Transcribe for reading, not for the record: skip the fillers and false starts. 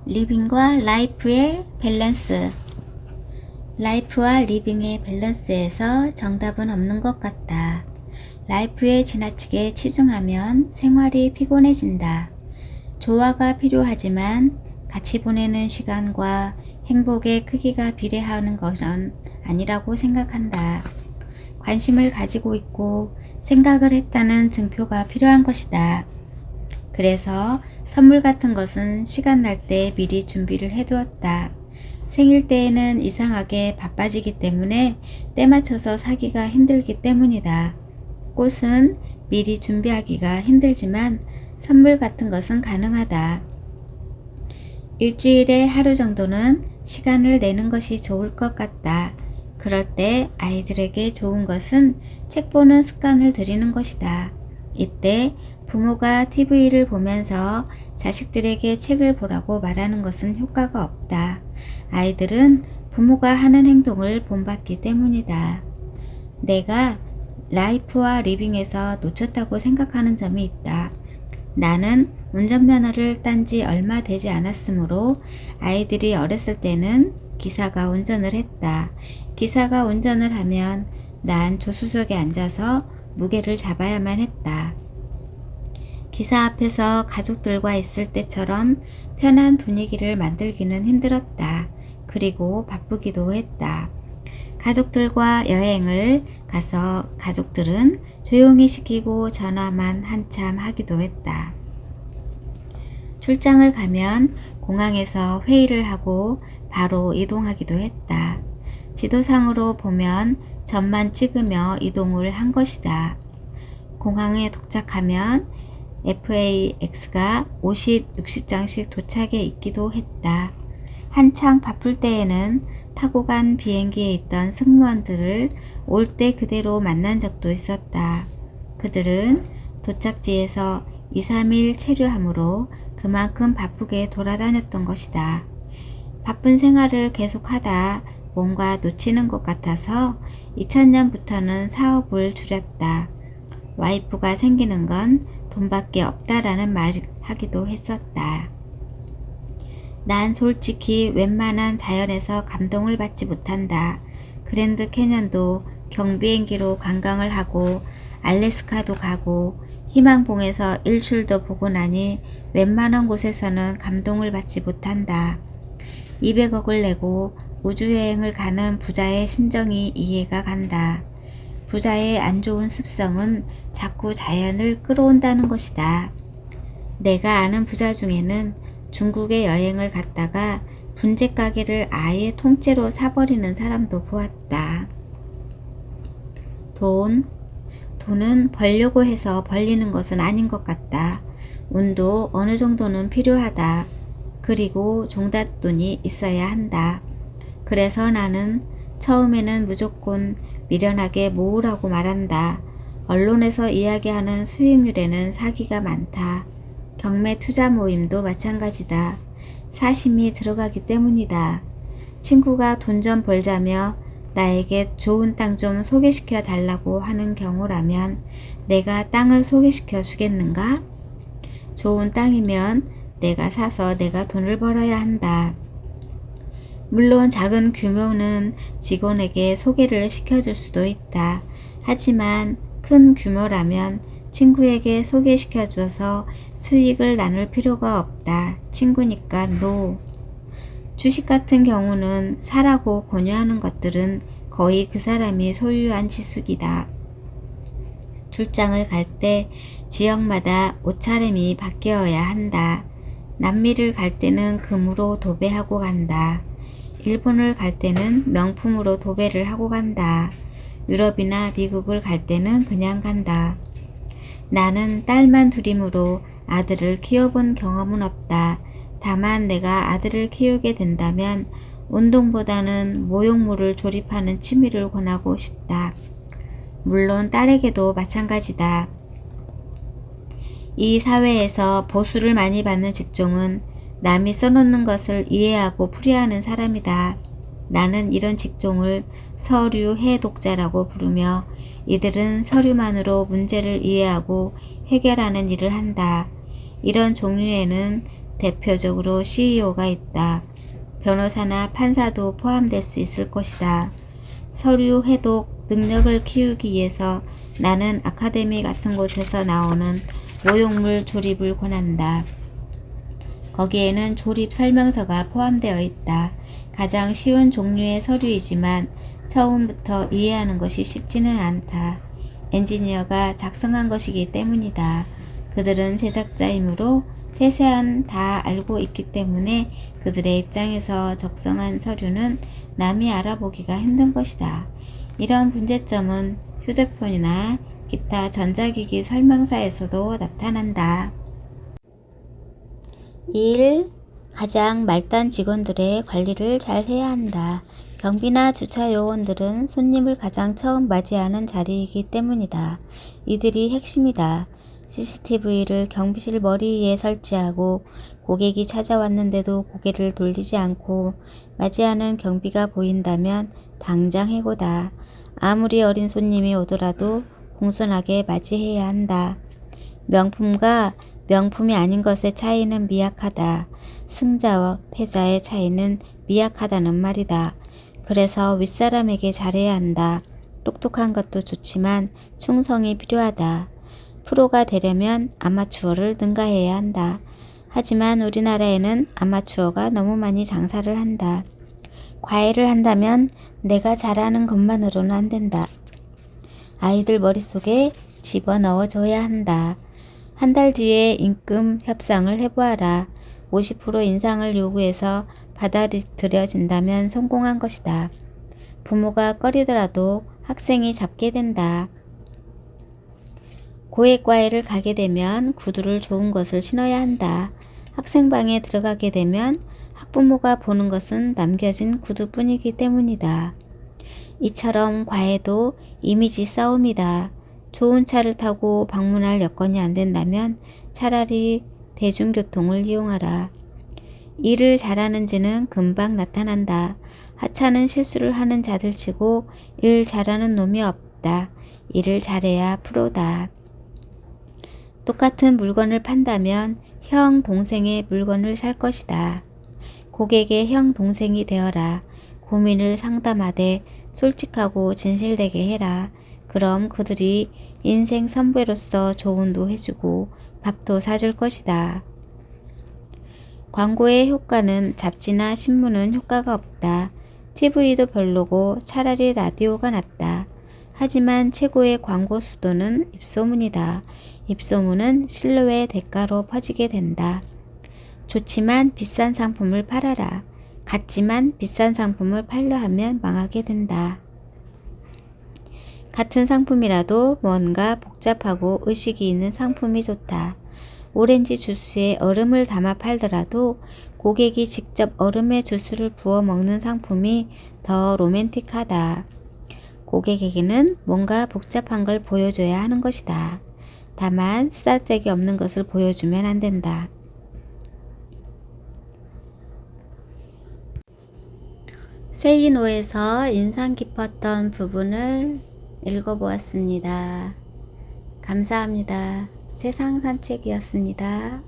리빙과 라이프의 밸런스. 라이프와 리빙의 밸런스에서 정답은 없는 것 같다. 라이프에 지나치게 치중하면 생활이 피곤해진다. 조화가 필요하지만 같이 보내는 시간과 행복의 크기가 비례하는 것은 아니라고 생각한다. 관심을 가지고 있고 생각을 했다는 증표가 필요한 것이다. 그래서 선물 같은 것은 시간 날 때 미리 준비를 해두었다. 생일 때에는 이상하게 바빠지기 때문에 때 맞춰서 사기가 힘들기 때문이다. 꽃은 미리 준비하기가 힘들지만 선물 같은 것은 가능하다. 일주일에 하루 정도는 시간을 내는 것이 좋을 것 같다. 그럴 때 아이들에게 좋은 것은 책 보는 습관을 들이는 것이다. 이때 부모가 TV를 보면서 자식들에게 책을 보라고 말하는 것은 효과가 없다. 아이들은 부모가 하는 행동을 본받기 때문이다. 내가 라이프와 리빙에서 놓쳤다고 생각하는 점이 있다. 나는 운전면허를 딴 지 얼마 되지 않았으므로 아이들이 어렸을 때는 기사가 운전을 했다. 기사가 운전을 하면 난 조수석에 앉아서 무게를 잡아야만 했다. 기사 앞에서 가족들과 있을 때처럼 편한 분위기를 만들기는 힘들었다. 그리고 바쁘기도 했다. 가족들과 여행을 가서 가족들은 조용히 시키고 전화만 한참 하기도 했다. 출장을 가면 공항에서 회의를 하고 바로 이동하기도 했다. 지도상으로 보면 점만 찍으며 이동을 한 것이다. 공항에 도착하면 FAX가 50, 60장씩 도착해 있기도 했다. 한창 바쁠 때에는 타고 간 비행기에 있던 승무원들을 올 때 그대로 만난 적도 있었다. 그들은 도착지에서 2, 3일 체류하므로 그만큼 바쁘게 돌아다녔던 것이다. 바쁜 생활을 계속하다 뭔가 놓치는 것 같아서 2000년부터는 사업을 줄였다. 와이프가 생기는 건 돈밖에 없다라는 말을 하기도 했었다. 난 솔직히 웬만한 자연에서 감동을 받지 못한다. 그랜드 캐년도 경비행기로 관광을 하고 알래스카도 가고 희망봉에서 일출도 보고 나니 웬만한 곳에서는 감동을 받지 못한다. 200억을 내고 우주여행을 가는 부자의 심정이 이해가 간다. 부자의 안 좋은 습성은 자꾸 자연을 끌어온다는 것이다. 내가 아는 부자 중에는 중국에 여행을 갔다가 분재 가게를 아예 통째로 사버리는 사람도 보았다. 돈은 벌려고 해서 벌리는 것은 아닌 것 같다. 운도 어느 정도는 필요하다. 그리고 종잣돈이 있어야 한다. 그래서 나는 처음에는 무조건 미련하게 모으라고 말한다. 언론에서 이야기하는 수익률에는 사기가 많다. 경매 투자 모임도 마찬가지다. 사심이 들어가기 때문이다. 친구가 돈 좀 벌자며 나에게 좋은 땅 좀 소개시켜 달라고 하는 경우라면 내가 땅을 소개시켜 주겠는가? 좋은 땅이면 내가 사서 내가 돈을 벌어야 한다. 물론 작은 규모는 직원에게 소개를 시켜줄 수도 있다. 하지만 큰 규모라면 친구에게 소개시켜줘서 수익을 나눌 필요가 없다. 친구니까 노. 주식 같은 경우는 사라고 권유하는 것들은 거의 그 사람이 소유한 지식이다. 출장을 갈 때 지역마다 옷차림이 바뀌어야 한다. 남미를 갈 때는 금으로 도배하고 간다. 일본을 갈 때는 명품으로 도배를 하고 간다. 유럽이나 미국을 갈 때는 그냥 간다. 나는 딸만 둘이므로 아들을 키워본 경험은 없다. 다만 내가 아들을 키우게 된다면 운동보다는 모욕물을 조립하는 취미를 권하고 싶다. 물론 딸에게도 마찬가지다. 이 사회에서 보수를 많이 받는 직종은 남이 써놓는 것을 이해하고 풀이하는 사람이다. 나는 이런 직종을 서류 해독자라고 부르며 이들은 서류만으로 문제를 이해하고 해결하는 일을 한다. 이런 종류에는 대표적으로 CEO가 있다. 변호사나 판사도 포함될 수 있을 것이다. 서류 해독 능력을 키우기 위해서 나는 아카데미 같은 곳에서 나오는 모욕물 조립을 권한다. 거기에는 조립 설명서가 포함되어 있다. 가장 쉬운 종류의 서류이지만 처음부터 이해하는 것이 쉽지는 않다. 엔지니어가 작성한 것이기 때문이다. 그들은 제작자이므로 세세한 다 알고 있기 때문에 그들의 입장에서 작성한 서류는 남이 알아보기가 힘든 것이다. 이런 문제점은 휴대폰이나 기타 전자기기 설명서에서도 나타난다. 1. 가장 말단 직원들의 관리를 잘 해야 한다. 경비나 주차 요원들은 손님을 가장 처음 맞이하는 자리이기 때문이다. 이들이 핵심이다. CCTV를 경비실 머리 위에 설치하고 고객이 찾아왔는데도 고개를 돌리지 않고 맞이하는 경비가 보인다면 당장 해고다. 아무리 어린 손님이 오더라도 공손하게 맞이해야 한다. 명품과 명품이 아닌 것의 차이는 미약하다. 승자와 패자의 차이는 미약하다는 말이다. 그래서 윗사람에게 잘해야 한다. 똑똑한 것도 좋지만 충성이 필요하다. 프로가 되려면 아마추어를 능가해야 한다. 하지만 우리나라에는 아마추어가 너무 많이 장사를 한다. 과외를 한다면 내가 잘하는 것만으로는 안 된다. 아이들 머릿속에 집어넣어 줘야 한다. 한 달 뒤에 임금 협상을 해보아라. 50% 인상을 요구해서 받아들여진다면 성공한 것이다. 부모가 꺼리더라도 학생이 잡게 된다. 고액과외를 가게 되면 구두를 좋은 것을 신어야 한다. 학생방에 들어가게 되면 학부모가 보는 것은 남겨진 구두뿐이기 때문이다. 이처럼 과외도 이미지 싸움이다. 좋은 차를 타고 방문할 여건이 안 된다면 차라리 대중교통을 이용하라. 일을 잘하는지는 금방 나타난다. 하찮은 실수를 하는 자들치고 일 잘하는 놈이 없다. 일을 잘해야 프로다. 똑같은 물건을 판다면 형, 동생의 물건을 살 것이다. 고객의 형, 동생이 되어라. 고민을 상담하되 솔직하고 진실되게 해라. 그럼 그들이 인생 선배로서 조언도 해주고 밥도 사줄 것이다. 광고의 효과는 잡지나 신문은 효과가 없다. TV도 별로고 차라리 라디오가 낫다. 하지만 최고의 광고 수도는 입소문이다. 입소문은 신뢰의 대가로 퍼지게 된다. 좋지만 비싼 상품을 팔아라. 같지만 비싼 상품을 팔려 하면 망하게 된다. 같은 상품이라도 뭔가 복잡하고 의식이 있는 상품이 좋다. 오렌지 주스에 얼음을 담아 팔더라도 고객이 직접 얼음에 주스를 부어 먹는 상품이 더 로맨틱하다. 고객에게는 뭔가 복잡한 걸 보여줘야 하는 것이다. 다만 쓰잘데기 없는 것을 보여주면 안 된다. 세이노에서 인상 깊었던 부분을 읽어보았습니다. 감사합니다. 세상 산책이었습니다.